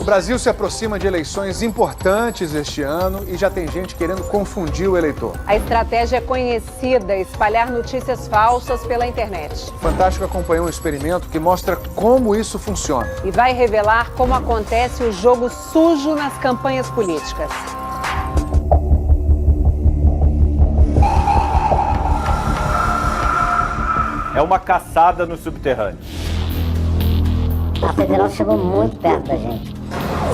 O Brasil se aproxima de eleições importantes este ano e já tem gente querendo confundir o eleitor. A estratégia é conhecida, espalhar notícias falsas pela internet. O Fantástico acompanhou um experimento que mostra como isso funciona. E vai revelar como acontece o jogo sujo nas campanhas políticas. É uma caçada no subterrâneo. A Federal chegou muito perto da gente.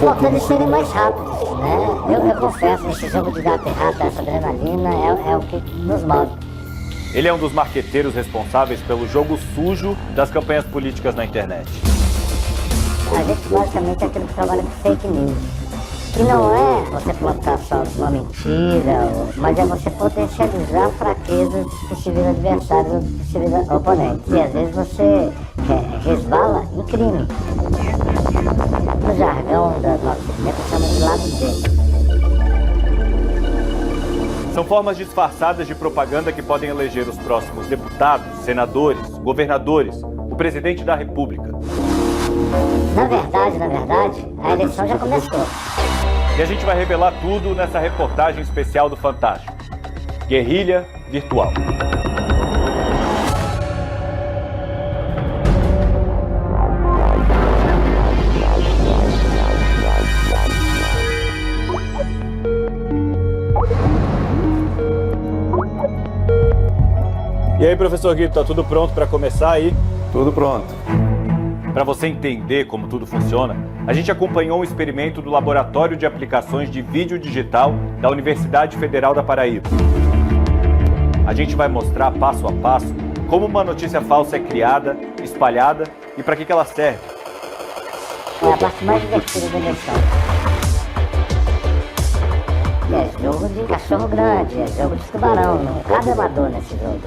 Falta eles serem mais rápidos, né? Eu confesso, esse jogo de gato e rato, essa adrenalina, é o que nos move. Ele é um dos marqueteiros responsáveis pelo jogo sujo das campanhas políticas na internet. A gente, basicamente, é aquele que trabalha com fake news. Que não é você plantar só uma mentira, mas é você potencializar fraquezas dos possíveis adversários ou dos possíveis oponentes. E às vezes você resvala em crime. No jargão da nossa cidade, chama de lado B. São formas disfarçadas de propaganda que podem eleger os próximos deputados, senadores, governadores, o presidente da República. Na verdade, a eleição já começou. E a gente vai revelar tudo nessa reportagem especial do Fantástico. Guerrilha Virtual. E aí, professor Guido, tá tudo pronto para começar aí? Tudo pronto. Para você entender como tudo funciona, a gente acompanhou um experimento do Laboratório de Aplicações de Vídeo Digital da Universidade Federal da Paraíba. A gente vai mostrar passo a passo como uma notícia falsa é criada, espalhada e para que ela serve. É a parte mais divertida da eleição. É jogo de cachorro grande, é jogo de tubarão, não cabe amador nesse jogo.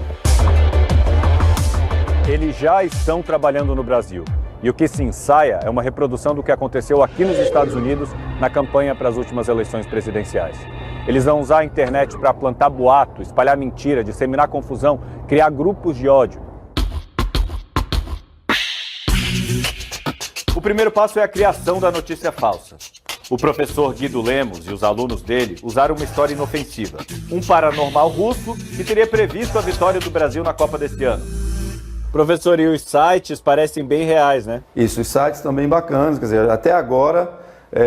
Eles já estão trabalhando no Brasil. E o que se ensaia é uma reprodução do que aconteceu aqui nos Estados Unidos na campanha para as últimas eleições presidenciais. Eles vão usar a internet para plantar boato, espalhar mentira, disseminar confusão, criar grupos de ódio. O primeiro passo é a criação da notícia falsa. O professor Guido Lemos e os alunos dele usaram uma história inofensiva. Um paranormal russo que teria previsto a vitória do Brasil na Copa deste ano. Professor, e os sites parecem bem reais, né? Isso, os sites estão bem bacanas, quer dizer, até agora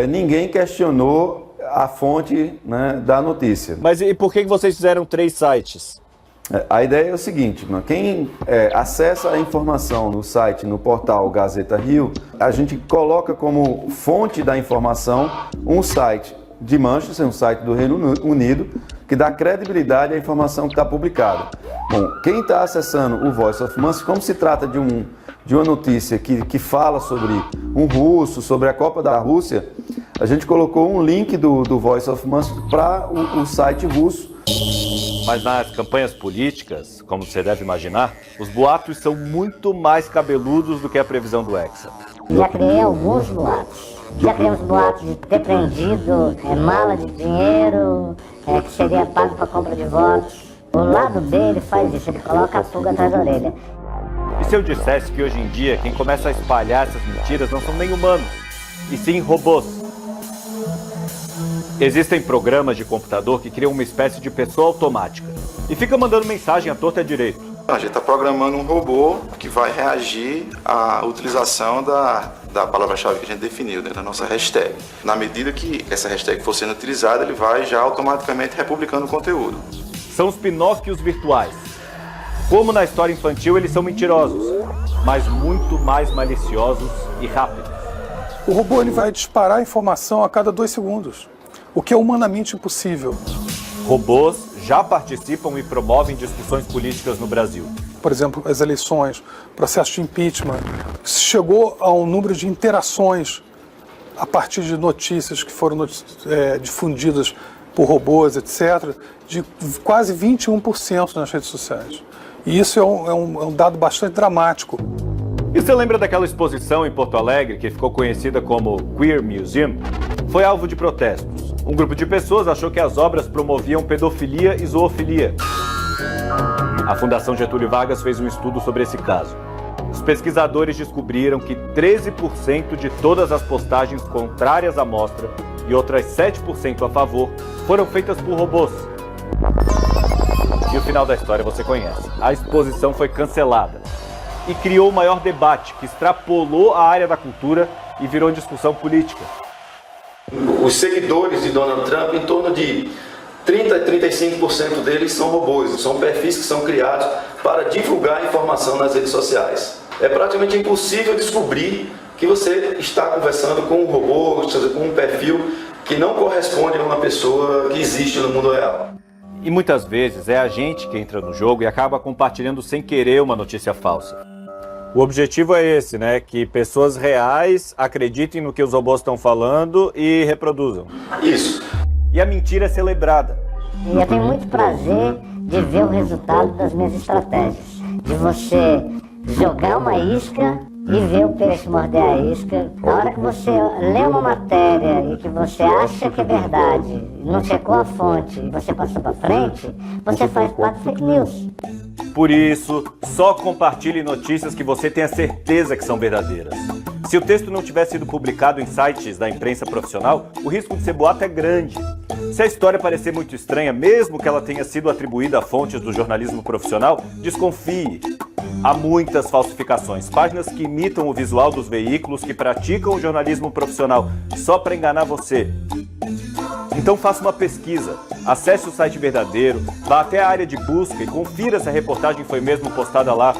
ninguém questionou a fonte, né, da notícia. Mas e por que vocês fizeram 3 sites? A ideia é o seguinte, quem acessa a informação no site, no portal Gazeta Rio, a gente coloca como fonte da informação um site de Manchester, um site do Reino Unido, que dá credibilidade à informação que está publicada. Bom, quem está acessando o Voice of Manchester, como se trata de uma notícia que fala sobre um russo, sobre a Copa da Rússia, a gente colocou um link do Voice of Manchester para o site russo. Mas nas campanhas políticas, como você deve imaginar, os boatos são muito mais cabeludos do que a previsão do Hexa. Já criei alguns boatos. Já criamos boatos de ter prendido mala de dinheiro, que seria pago para compra de votos. O lado B, ele faz isso, ele coloca a pulga atrás da orelha. E se eu dissesse que hoje em dia quem começa a espalhar essas mentiras não são nem humanos, e sim robôs? Existem programas de computador que criam uma espécie de pessoa automática e fica mandando mensagem à torta e à direita. A gente está programando um robô que vai reagir à utilização da palavra-chave que a gente definiu dentro da nossa hashtag. Na medida que essa hashtag for sendo utilizada, ele vai já automaticamente republicando o conteúdo. São os Pinóquios virtuais. Como na história infantil, eles são mentirosos, mas muito mais maliciosos e rápidos. O robô ele vai disparar informação a cada 2 segundos, o que é humanamente impossível. Robôs já participam e promovem discussões políticas no Brasil. Por exemplo, as eleições, processo de impeachment, chegou a um número de interações a partir de notícias que foram difundidas por robôs, etc., de quase 21% nas redes sociais. E isso é um dado bastante dramático. E você lembra daquela exposição em Porto Alegre que ficou conhecida como Queer Museum? Foi alvo de protestos. Um grupo de pessoas achou que as obras promoviam pedofilia e zoofilia. A Fundação Getúlio Vargas fez um estudo sobre esse caso. Os pesquisadores descobriram que 13% de todas as postagens contrárias à amostra e outras 7% a favor foram feitas por robôs. E o final da história você conhece. A exposição foi cancelada e criou o maior debate que extrapolou a área da cultura e virou discussão política. Os seguidores de Donald Trump, em torno de 30 a 35% deles são robôs, são perfis que são criados para divulgar informação nas redes sociais. É praticamente impossível descobrir que você está conversando com um robô, com um perfil que não corresponde a uma pessoa que existe no mundo real. E muitas vezes é a gente que entra no jogo e acaba compartilhando sem querer uma notícia falsa. O objetivo é esse, né? Que pessoas reais acreditem no que os robôs estão falando e reproduzam. Isso. E a mentira é celebrada. E eu tenho muito prazer de ver o resultado das minhas estratégias. De você jogar uma isca e ver o peixe morder a isca. Na hora que você lê uma matéria e que você acha que é verdade, não checou a fonte e você passou para frente, você faz parte de fake news. Por isso, só compartilhe notícias que você tenha certeza que são verdadeiras. Se o texto não tiver sido publicado em sites da imprensa profissional, o risco de ser boato é grande. Se a história parecer muito estranha, mesmo que ela tenha sido atribuída a fontes do jornalismo profissional, desconfie. Há muitas falsificações, páginas que imitam o visual dos veículos que praticam o jornalismo profissional só para enganar você. Então faça uma pesquisa, acesse o site verdadeiro, vá até a área de busca e confira se a reportagem foi mesmo postada lá.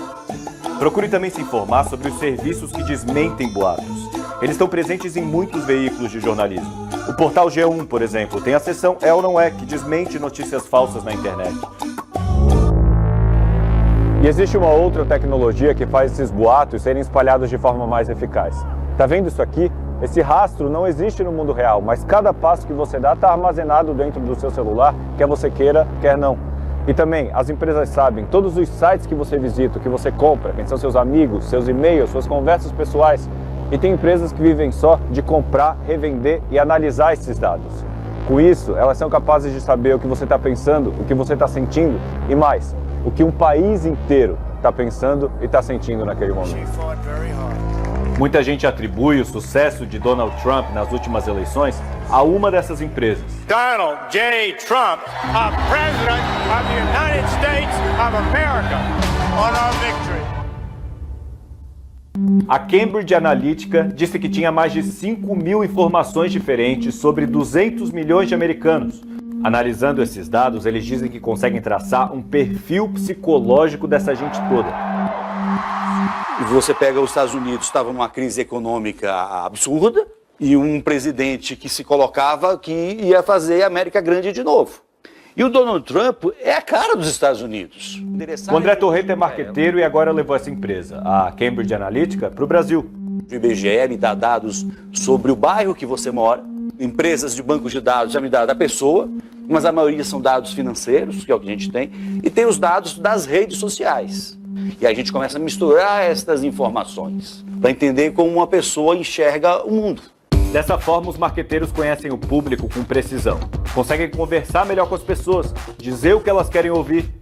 Procure também se informar sobre os serviços que desmentem boatos. Eles estão presentes em muitos veículos de jornalismo. O portal G1, por exemplo, tem a seção É ou Não É, que desmente notícias falsas na internet. E existe uma outra tecnologia que faz esses boatos serem espalhados de forma mais eficaz. Tá vendo isso aqui? Esse rastro não existe no mundo real, mas cada passo que você dá está armazenado dentro do seu celular, quer você queira, quer não. E também, as empresas sabem, todos os sites que você visita, que você compra, quem são seus amigos, seus e-mails, suas conversas pessoais. E tem empresas que vivem só de comprar, revender e analisar esses dados. Com isso, elas são capazes de saber o que você está pensando, o que você está sentindo e mais, o que um país inteiro está pensando e está sentindo naquele momento. Muita gente atribui o sucesso de Donald Trump nas últimas eleições a uma dessas empresas. Donald J. Trump, a president of the United States of America, on our victory. A Cambridge Analytica disse que tinha mais de 5.000 informações diferentes sobre 200 milhões de americanos. Analisando esses dados, eles dizem que conseguem traçar um perfil psicológico dessa gente toda. Você pega os Estados Unidos, estava numa crise econômica absurda, e um presidente que se colocava que ia fazer a América grande de novo. E o Donald Trump é a cara dos Estados Unidos. O André Torreta é marqueteiro e agora levou essa empresa, a Cambridge Analytica, para o Brasil. O IBGE me dá dados sobre o bairro que você mora, empresas de bancos de dados já me dá da pessoa, mas a maioria são dados financeiros, que é o que a gente tem, e tem os dados das redes sociais. E aí a gente começa a misturar estas informações para entender como uma pessoa enxerga o mundo. Dessa forma, os marqueteiros conhecem o público com precisão, conseguem conversar melhor com as pessoas, dizer o que elas querem ouvir.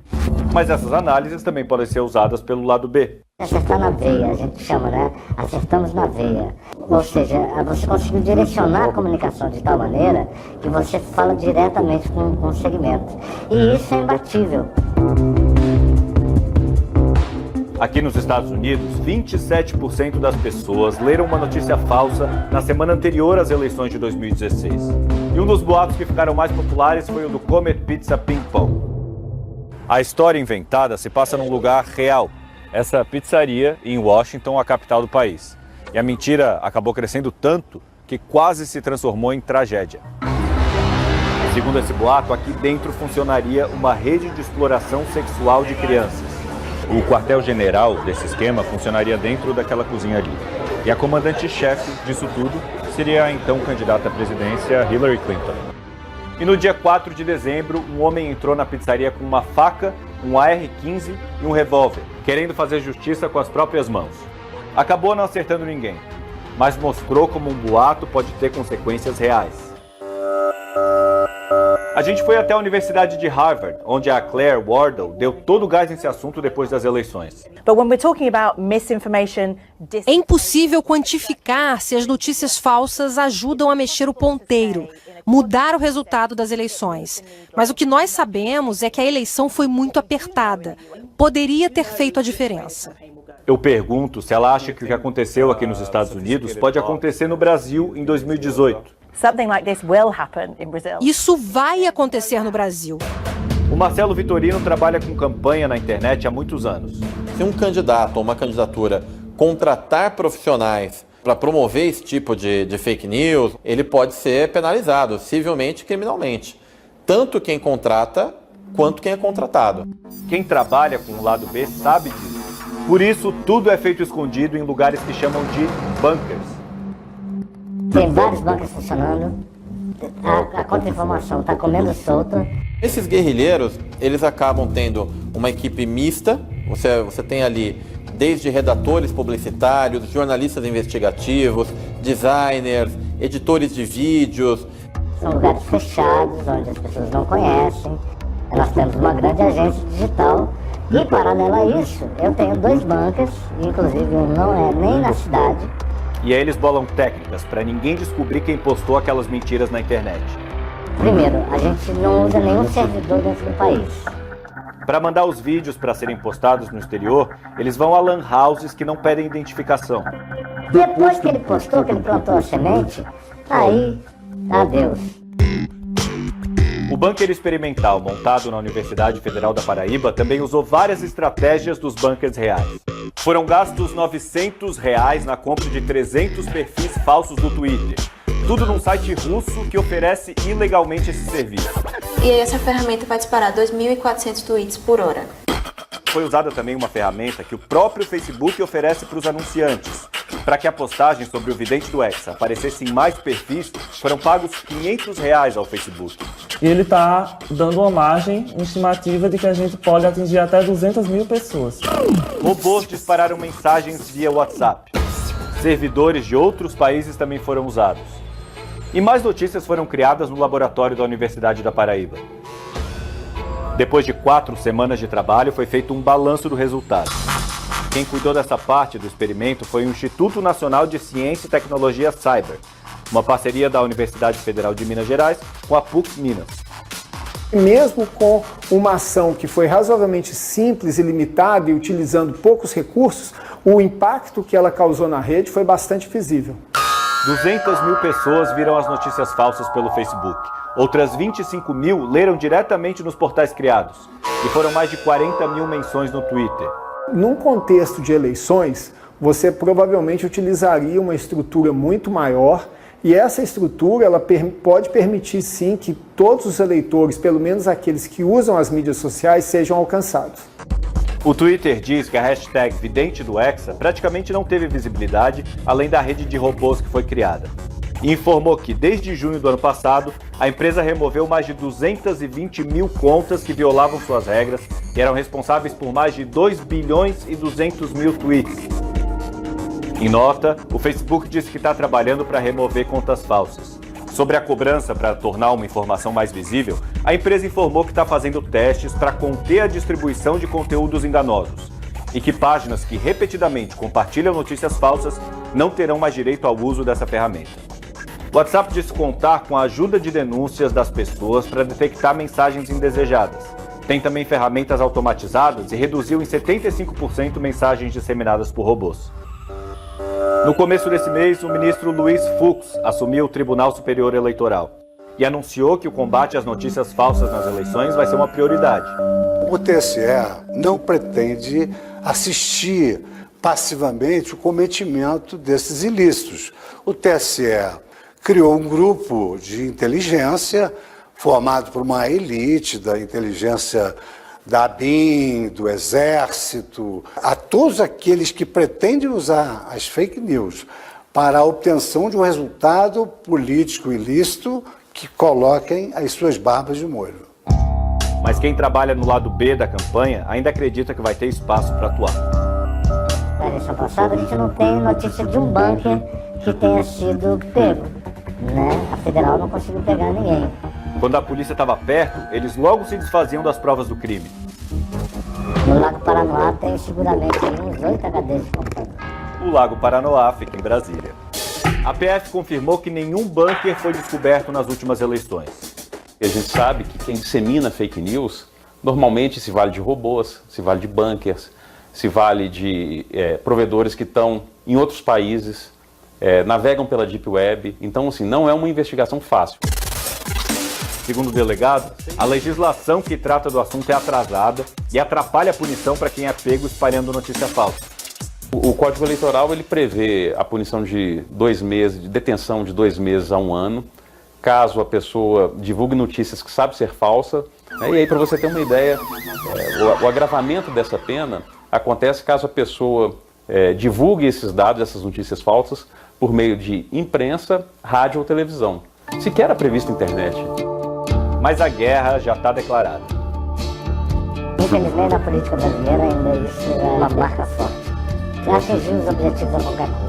Mas essas análises também podem ser usadas pelo lado B. Acertar na veia, a gente chama, né? Acertamos na veia. Ou seja, você conseguiu direcionar a comunicação de tal maneira que você fala diretamente com o segmento. E isso é imbatível. Aqui nos Estados Unidos, 27% das pessoas leram uma notícia falsa na semana anterior às eleições de 2016. E um dos boatos que ficaram mais populares foi o do Comet Pizza Ping Pong. A história inventada se passa num lugar real, essa pizzaria em Washington, a capital do país. E a mentira acabou crescendo tanto que quase se transformou em tragédia. Segundo esse boato, aqui dentro funcionaria uma rede de exploração sexual de crianças. O quartel-general desse esquema funcionaria dentro daquela cozinha ali. E a comandante-chefe disso tudo seria a então candidata à presidência Hillary Clinton. E no dia 4 de dezembro, um homem entrou na pizzaria com uma faca, um AR-15 e um revólver, querendo fazer justiça com as próprias mãos. Acabou não acertando ninguém, mas mostrou como um boato pode ter consequências reais. A gente foi até a Universidade de Harvard, onde a Claire Wardle deu todo o gás nesse assunto depois das eleições. É impossível quantificar se as notícias falsas ajudam a mexer o ponteiro, mudar o resultado das eleições. Mas o que nós sabemos é que a eleição foi muito apertada. Poderia ter feito a diferença. Eu pergunto se ela acha que o que aconteceu aqui nos Estados Unidos pode acontecer no Brasil em 2018. Isso vai acontecer no Brasil. O Marcelo Vitorino trabalha com campanha na internet há muitos anos. Se um candidato ou uma candidatura contratar profissionais para promover esse tipo de fake news, ele pode ser penalizado, civilmente e criminalmente. Tanto quem contrata, quanto quem é contratado. Quem trabalha com o lado B sabe disso. Por isso, tudo é feito escondido em lugares que chamam de bunkers. Tem vários bunkers funcionando, a contra-informação está comendo solta. Esses guerrilheiros, eles acabam tendo uma equipe mista, você tem ali desde redatores publicitários, jornalistas investigativos, designers, editores de vídeos. São lugares fechados, onde as pessoas não conhecem. Nós temos uma grande agência digital e, paralelo a isso, eu tenho 2 bunkers, inclusive um não é nem na cidade. E aí eles bolam técnicas para ninguém descobrir quem postou aquelas mentiras na internet. Primeiro, a gente não usa nenhum servidor dentro do país. Para mandar os vídeos para serem postados no exterior, eles vão a lan houses que não pedem identificação. Depois que ele postou, que ele plantou a semente, aí, adeus. O bunker experimental montado na Universidade Federal da Paraíba também usou várias estratégias dos bunkers reais. Foram gastos R$900 na compra de 300 perfis falsos do Twitter. Tudo num site russo que oferece ilegalmente esse serviço. E aí essa ferramenta vai disparar 2.400 tweets por hora. Foi usada também uma ferramenta que o próprio Facebook oferece para os anunciantes. Para que a postagem sobre o vidente do Hexa aparecesse em mais perfis, foram pagos R$500 ao Facebook. E ele está dando uma margem estimativa de que a gente pode atingir até 200 mil pessoas. Robôs dispararam mensagens via WhatsApp. Servidores de outros países também foram usados. E mais notícias foram criadas no laboratório da Universidade da Paraíba. Depois de 4 semanas de trabalho, foi feito um balanço do resultado. Quem cuidou dessa parte do experimento foi o Instituto Nacional de Ciência e Tecnologia Cyber, uma parceria da Universidade Federal de Minas Gerais com a PUC Minas. Mesmo com uma ação que foi razoavelmente simples e limitada e utilizando poucos recursos, o impacto que ela causou na rede foi bastante visível. 200 mil pessoas viram as notícias falsas pelo Facebook. Outras 25 mil leram diretamente nos portais criados. E foram mais de 40 mil menções no Twitter. Num contexto de eleições, você provavelmente utilizaria uma estrutura muito maior e essa estrutura ela pode permitir sim que todos os eleitores, pelo menos aqueles que usam as mídias sociais, sejam alcançados. O Twitter diz que a hashtag Vidente do Hexa praticamente não teve visibilidade, além da rede de robôs que foi criada. E informou que, desde junho do ano passado, a empresa removeu mais de 220 mil contas que violavam suas regras e eram responsáveis por mais de 2 bilhões e 200 mil tweets. Em nota, o Facebook disse que está trabalhando para remover contas falsas. Sobre a cobrança para tornar uma informação mais visível, a empresa informou que está fazendo testes para conter a distribuição de conteúdos enganosos e que páginas que repetidamente compartilham notícias falsas não terão mais direito ao uso dessa ferramenta. O WhatsApp disse contar com a ajuda de denúncias das pessoas para detectar mensagens indesejadas. Tem também ferramentas automatizadas e reduziu em 75% mensagens disseminadas por robôs. No começo desse mês, o ministro Luiz Fux assumiu o Tribunal Superior Eleitoral e anunciou que o combate às notícias falsas nas eleições vai ser uma prioridade. O TSE não pretende assistir passivamente o cometimento desses ilícitos. O TSE criou um grupo de inteligência formado por uma elite da inteligência da ABIN, do Exército, a todos aqueles que pretendem usar as fake news para a obtenção de um resultado político ilícito que coloquem as suas barbas de molho. Mas quem trabalha no lado B da campanha ainda acredita que vai ter espaço para atuar. Na eleição passada, a gente não tem notícia de um bunker que tenha sido pego, né? A federal não conseguiu pegar ninguém. Quando a polícia estava perto, eles logo se desfaziam das provas do crime. No Lago Paranoá tem seguramente aí uns 8 HDs de computador. O Lago Paranoá fica em Brasília. A PF confirmou que nenhum bunker foi descoberto nas últimas eleições. A gente sabe que quem dissemina fake news normalmente se vale de robôs, se vale de bunkers, se vale de provedores que estão em outros países, navegam pela Deep Web. Então, assim, não é uma investigação fácil. Segundo o delegado, a legislação que trata do assunto é atrasada e atrapalha a punição para quem é pego espalhando notícia falsa. O Código Eleitoral ele prevê a punição de 2 meses, de detenção de 2 meses a 1 ano, caso a pessoa divulgue notícias que sabe ser falsa. E aí, para você ter uma ideia, o agravamento dessa pena acontece caso a pessoa divulgue esses dados, essas notícias falsas, por meio de imprensa, rádio ou televisão. Sequer era previsto internet. Mas a guerra já está declarada. Infelizmente, na política brasileira ainda isso é uma marca forte. Já atingiu os objetivos a qualquer custo.